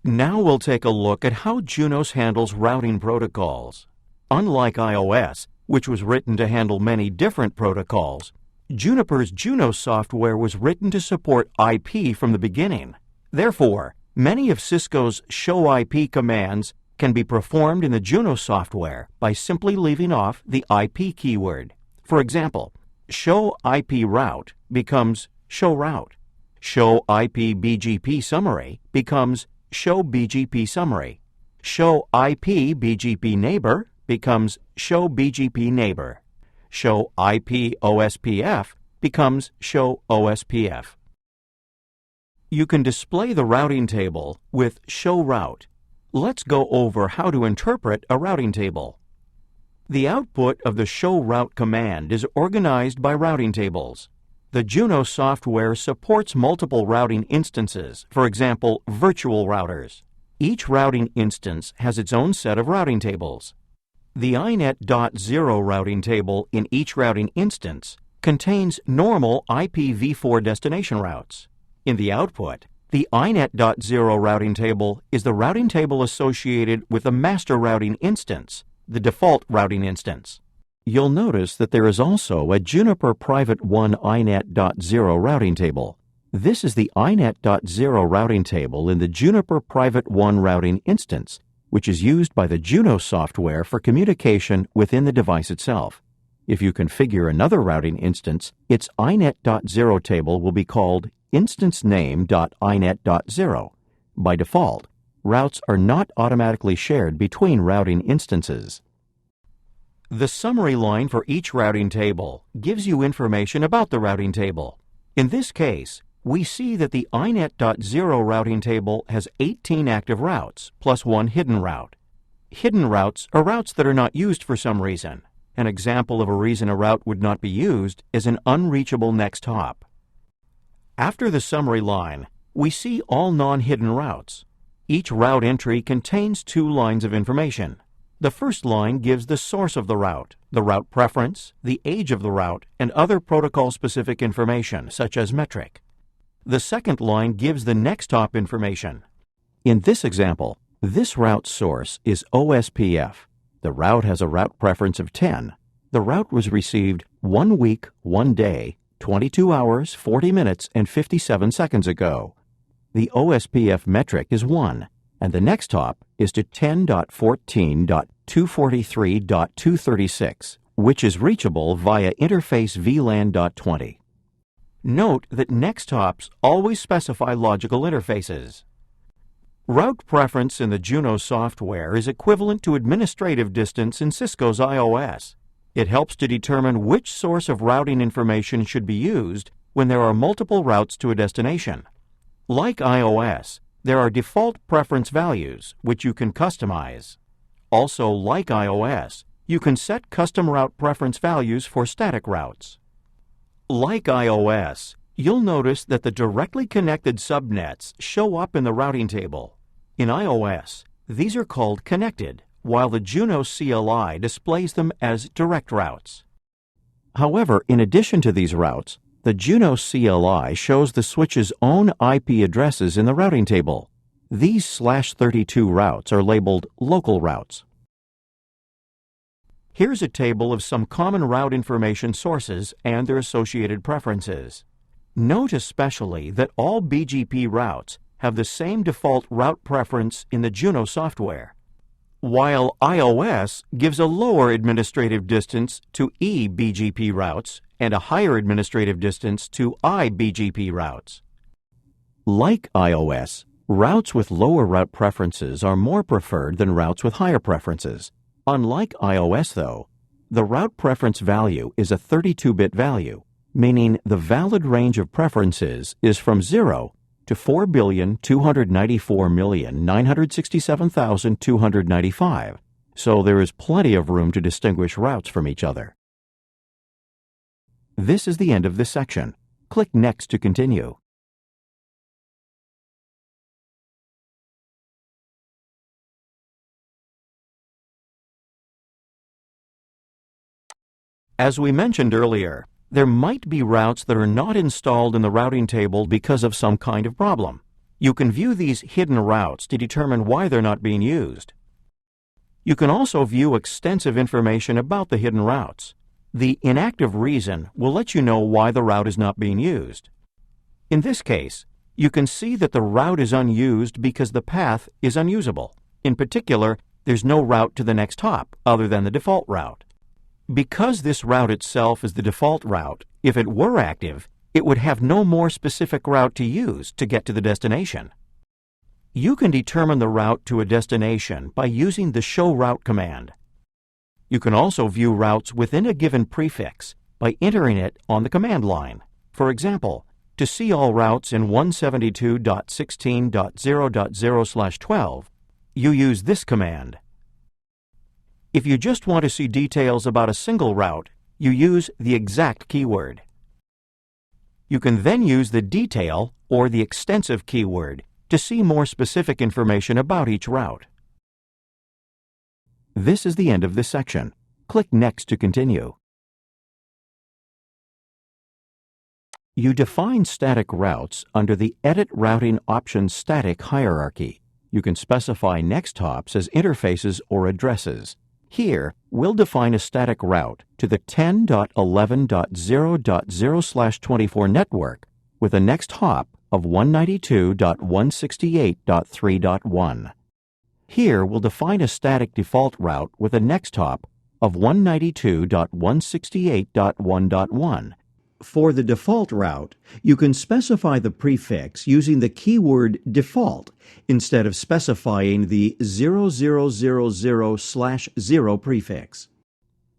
Now we'll take a look at how Junos handles routing protocols. Unlike iOS, which was written to handle many different protocols, Juniper's Junos software was written to support IP from the beginning. Therefore, many of Cisco's show IP commands can be performed in the Junos software by simply leaving off the IP keyword. For example, show IP route becomes show route. Show IP BGP summary becomes show BGP summary. Show IP BGP neighbor becomes show BGP neighbor. Show IP OSPF becomes show OSPF. You can display the routing table with show route. Let's go over how to interpret a routing table. The output of the show route command is organized by routing tables. The Junos software supports multiple routing instances, for example, virtual routers. Each routing instance has its own set of routing tables. The inet.0 routing table in each routing instance contains normal IPv4 destination routes. In the output, the inet.0 routing table is the routing table associated with the master routing instance, the default routing instance. You'll notice that there is also a Juniper Private 1 inet.0 routing table. This is the inet.0 routing table in the Juniper Private 1 routing instance, which is used by the Junos software for communication within the device itself. If you configure another routing instance, its inet.0 table will be called instancename.inet.0. By default, routes are not automatically shared between routing instances. The summary line for each routing table gives you information about the routing table. In this case, we see that the inet.0 routing table has 18 active routes, plus one hidden route. Hidden routes are routes that are not used for some reason. An example of a reason a route would not be used is an unreachable next hop. After the summary line, we see all non-hidden routes. Each route entry contains two lines of information. The first line gives the source of the route preference, the age of the route, and other protocol-specific information, such as metric. The second line gives the next hop information. In this example, this route source is OSPF. The route has a route preference of 10. The route was received 1 week, 1 day, 22 hours, 40 minutes, and 57 seconds ago. The OSPF metric is 1, and the next hop is to 10.14.243.236, which is reachable via interface VLAN.20. Note that next hops always specify logical interfaces. Route preference in the Junos software is equivalent to administrative distance in Cisco's iOS. It helps to determine which source of routing information should be used when there are multiple routes to a destination. Like iOS, there are default preference values, which you can customize. Also, like iOS, you can set custom route preference values for static routes. Like iOS, you'll notice that the directly connected subnets show up in the routing table. In iOS, these are called connected, while the Junos CLI displays them as direct routes. However, in addition to these routes, the Junos CLI shows the switch's own IP addresses in the routing table. These /32 routes are labeled local routes. Here's a table of some common route information sources and their associated preferences. Note especially that all BGP routes have the same default route preference in the Junos software, while iOS gives a lower administrative distance to eBGP routes and a higher administrative distance to iBGP routes. Like iOS, routes with lower route preferences are more preferred than routes with higher preferences. Unlike iOS, though, the route preference value is a 32-bit value, meaning the valid range of preferences is from 0 to 4,294,967,295, so there is plenty of room to distinguish routes from each other. This is the end of this section. Click Next to continue. As we mentioned earlier, there might be routes that are not installed in the routing table because of some kind of problem. You can view these hidden routes to determine why they're not being used. You can also view extensive information about the hidden routes. The inactive reason will let you know why the route is not being used. In this case, you can see that the route is unused because the path is unusable. In particular, there's no route to the next hop other than the default route. Because this route itself is the default route, if it were active, it would have no more specific route to use to get to the destination. You can determine the route to a destination by using the show route command. You can also view routes within a given prefix by entering it on the command line. For example, to see all routes in 172.16.0.0/12, you use this command. If you just want to see details about a single route, you use the exact keyword. You can then use the detail or the extensive keyword to see more specific information about each route. This is the end of this section. Click Next to continue. You define static routes under the Edit Routing Options Static hierarchy. You can specify next hops as interfaces or addresses. Here, we'll define a static route to the 10.11.0.0/24 network with a next hop of 192.168.3.1. Here, we'll define a static default route with a next hop of 192.168.1.1. For the default route, you can specify the prefix using the keyword default instead of specifying the 0000/0 prefix.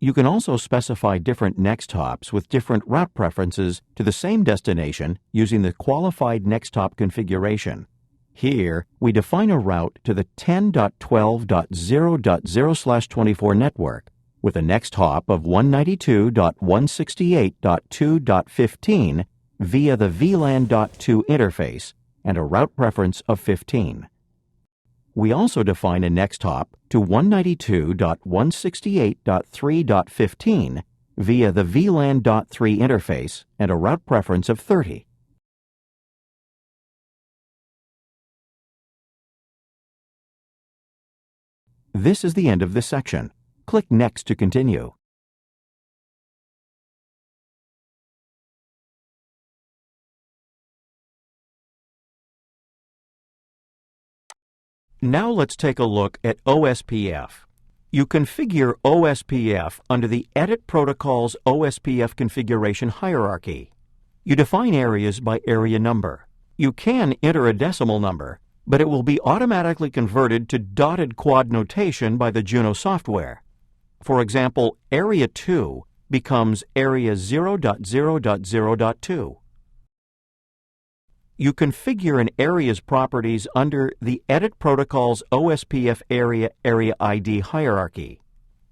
You can also specify different next hops with different route preferences to the same destination using the qualified next hop configuration. Here, we define a route to the 10.12.0.0/24 network with a next hop of 192.168.2.15 via the VLAN.2 interface and a route preference of 15. We also define a next hop to 192.168.3.15 via the VLAN.3 interface and a route preference of 30. This is the end of this section. Click Next to continue. Now let's take a look at OSPF. You configure OSPF under the Edit Protocols OSPF configuration hierarchy. You define areas by area number. You can enter a decimal number, but it will be automatically converted to dotted quad notation by the Junos software. For example, Area 2 becomes Area 0.0.0.2. You configure an area's properties under the Edit Protocols OSPF Area ID hierarchy.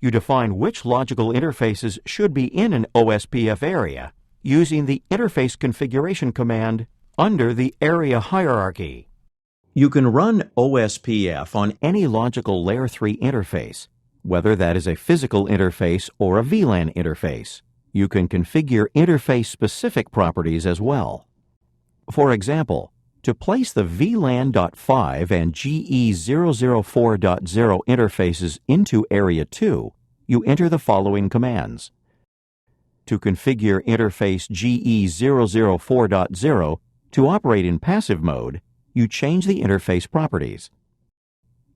You define which logical interfaces should be in an OSPF area using the Interface Configuration command under the Area hierarchy. You can run OSPF on any logical Layer 3 interface, whether that is a physical interface or a VLAN interface. You can configure interface-specific properties as well. For example, to place the VLAN.5 and GE004.0 interfaces into Area 2, you enter the following commands. To configure interface GE004.0 to operate in passive mode, you change the interface properties.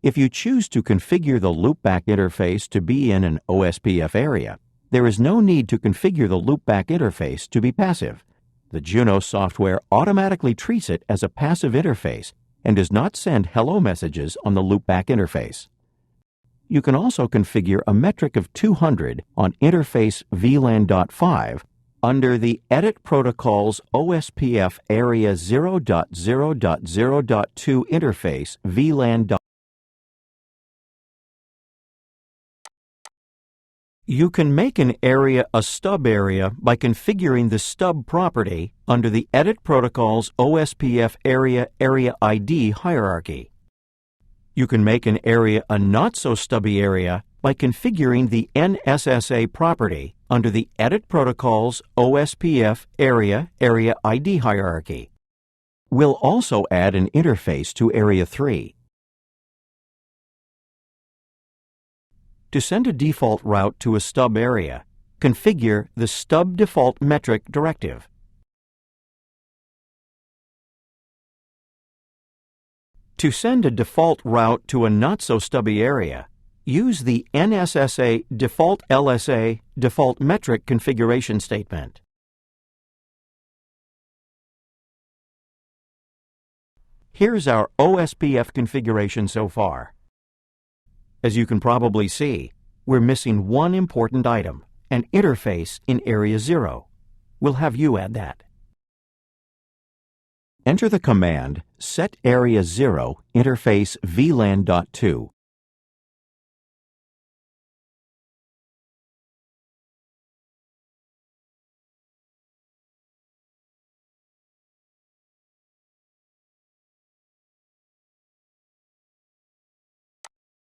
If you choose to configure the loopback interface to be in an OSPF area, there is no need to configure the loopback interface to be passive. The Junos software automatically treats it as a passive interface and does not send hello messages on the loopback interface. You can also configure a metric of 200 on interface VLAN.5 under the Edit Protocols OSPF Area 0.0.0.2 interface VLAN. You can make an area a stub area by configuring the stub property under the Edit Protocols OSPF Area ID hierarchy. You can make an area a not-so-stubby area by configuring the NSSA property under the Edit Protocols OSPF Area ID hierarchy. We'll also add an interface to Area 3. To send a default route to a stub area, configure the Stub Default Metric directive. To send a default route to a not-so-stubby area, use the NSSA Default LSA Default Metric configuration statement. Here's our OSPF configuration so far. As you can probably see, we're missing one important item, an interface in Area 0. We'll have you add that. Enter the command set Area 0 interface VLAN.2.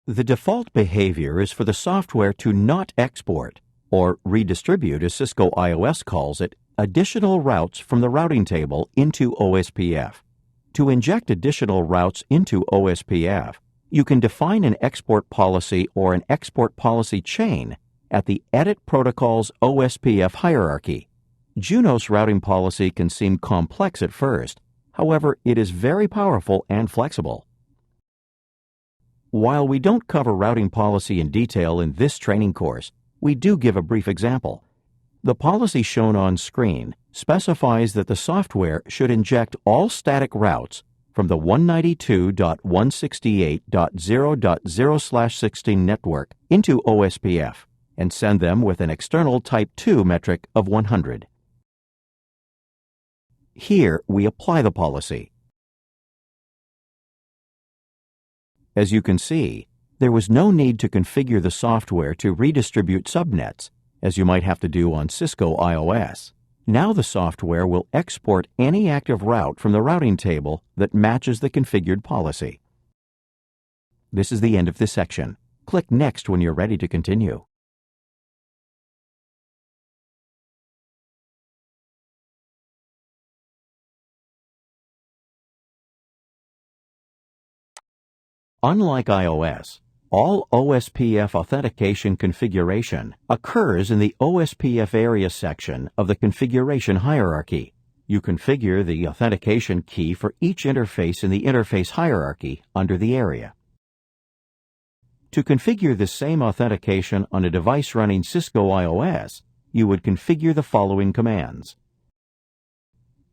The default behavior is for the software to not export, or redistribute as Cisco iOS calls it, additional routes from the routing table into OSPF. To inject additional routes into OSPF, you can define an export policy or an export policy chain at the Edit Protocols OSPF hierarchy. Junos routing policy can seem complex at first, however, it is very powerful and flexible. While we don't cover routing policy in detail in this training course, we do give a brief example. The policy shown on screen specifies that the software should inject all static routes from the 192.168.0.0/16 network into OSPF and send them with an external Type 2 metric of 100. Here we apply the policy. As you can see, there was no need to configure the software to redistribute subnets, as you might have to do on Cisco iOS. Now the software will export any active route from the routing table that matches the configured policy. This is the end of this section. Click Next when you're ready to continue. Unlike iOS, all OSPF authentication configuration occurs in the OSPF area section of the configuration hierarchy. You configure the authentication key for each interface in the interface hierarchy under the area. To configure the same authentication on a device running Cisco iOS, you would configure the following commands.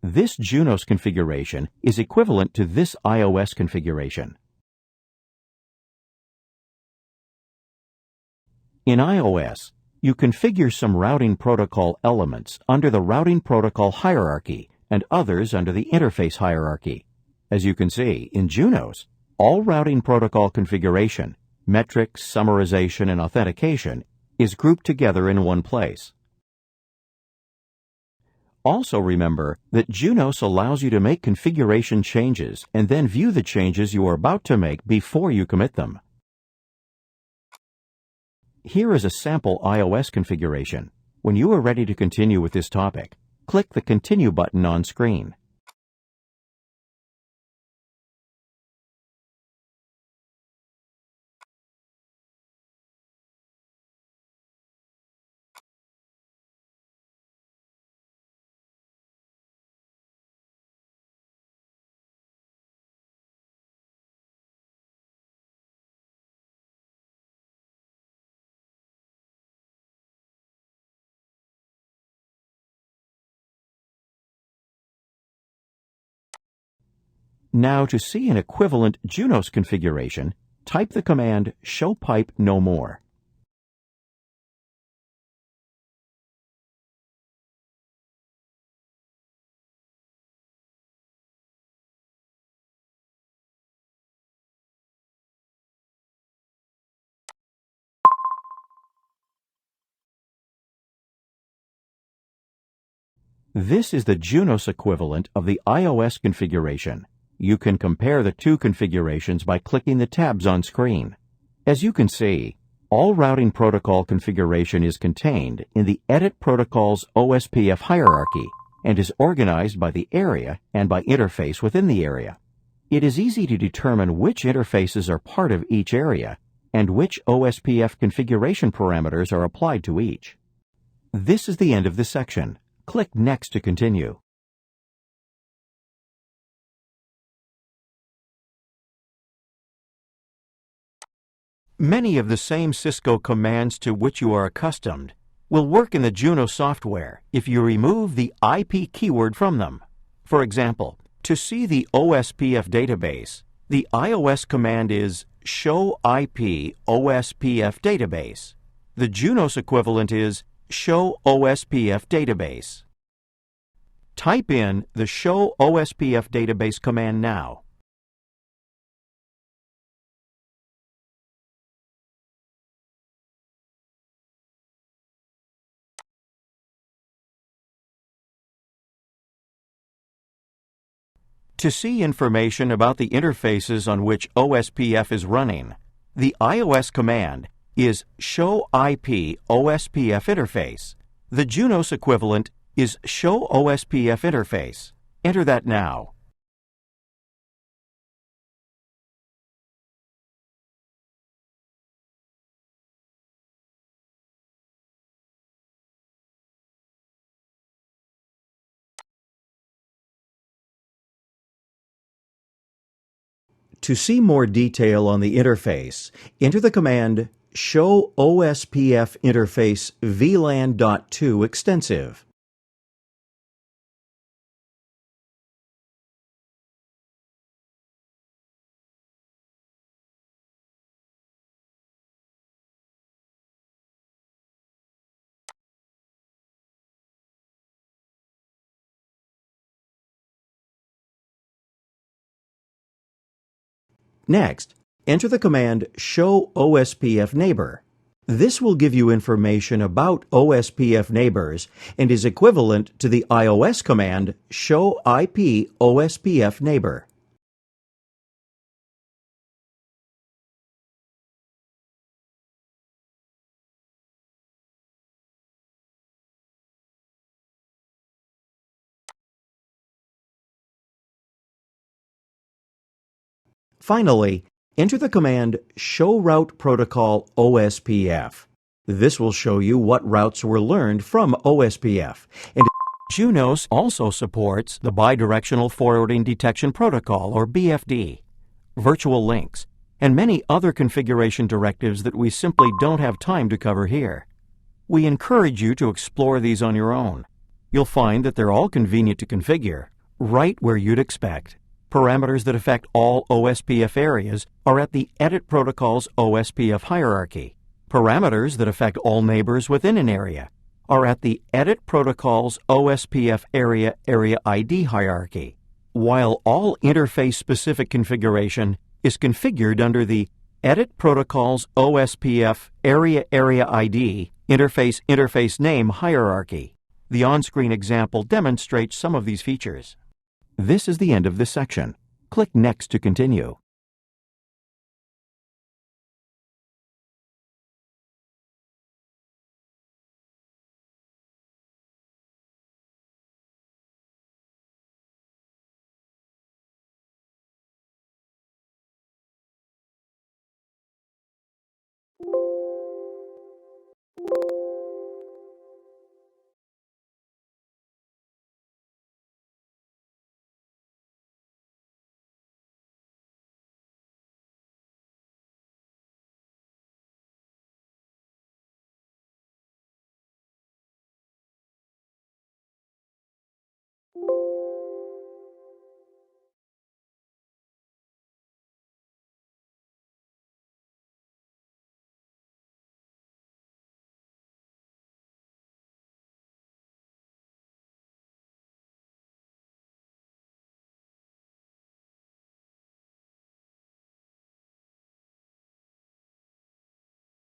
This Junos configuration is equivalent to this iOS configuration. In iOS, you configure some routing protocol elements under the routing protocol hierarchy and others under the interface hierarchy. As you can see, in Junos, all routing protocol configuration, metrics, summarization, and authentication is grouped together in one place. Also remember that Junos allows you to make configuration changes and then view the changes you are about to make before you commit them. Here is a sample iOS configuration. When you are ready to continue with this topic, click the Continue button on screen. Now, to see an equivalent Junos configuration, type the command show pipe no more. This is the Junos equivalent of the iOS configuration. You can compare the two configurations by clicking the tabs on screen. As you can see, all routing protocol configuration is contained in the Edit Protocols OSPF hierarchy, and is organized by the area and by interface within the area. It is easy to determine which interfaces are part of each area and which OSPF configuration parameters are applied to each. This is the end of this section. Click Next to continue. Many of the same Cisco commands to which you are accustomed will work in the Junos software if you remove the IP keyword from them. For example, to see the OSPF database, the iOS command is show IP OSPF database. The Junos equivalent is show OSPF database. Type in the show OSPF database command now. To see information about the interfaces on which OSPF is running, the iOS command is show IP OSPF interface. The Junos equivalent is show OSPF interface. Enter that now. To see more detail on the interface, enter the command show OSPF interface VLAN.2 extensive. Next, enter the command show OSPF neighbor. This will give you information about OSPF neighbors and is equivalent to the iOS command show IP OSPF neighbor. Finally, enter the command show route protocol OSPF. This will show you what routes were learned from OSPF. And Junos also supports the Bidirectional Forwarding Detection Protocol, or BFD, virtual links, and many other configuration directives that we simply don't have time to cover here. We encourage you to explore these on your own. You'll find that they're all convenient to configure, right where you'd expect. Parameters that affect all OSPF areas are at the Edit Protocol's OSPF hierarchy. Parameters that affect all neighbors within an area are at the Edit Protocol's OSPF area ID hierarchy, while all interface-specific configuration is configured under the Edit Protocol's OSPF area ID interface name hierarchy. The on-screen example demonstrates some of these features. This is the end of this section. Click Next to continue.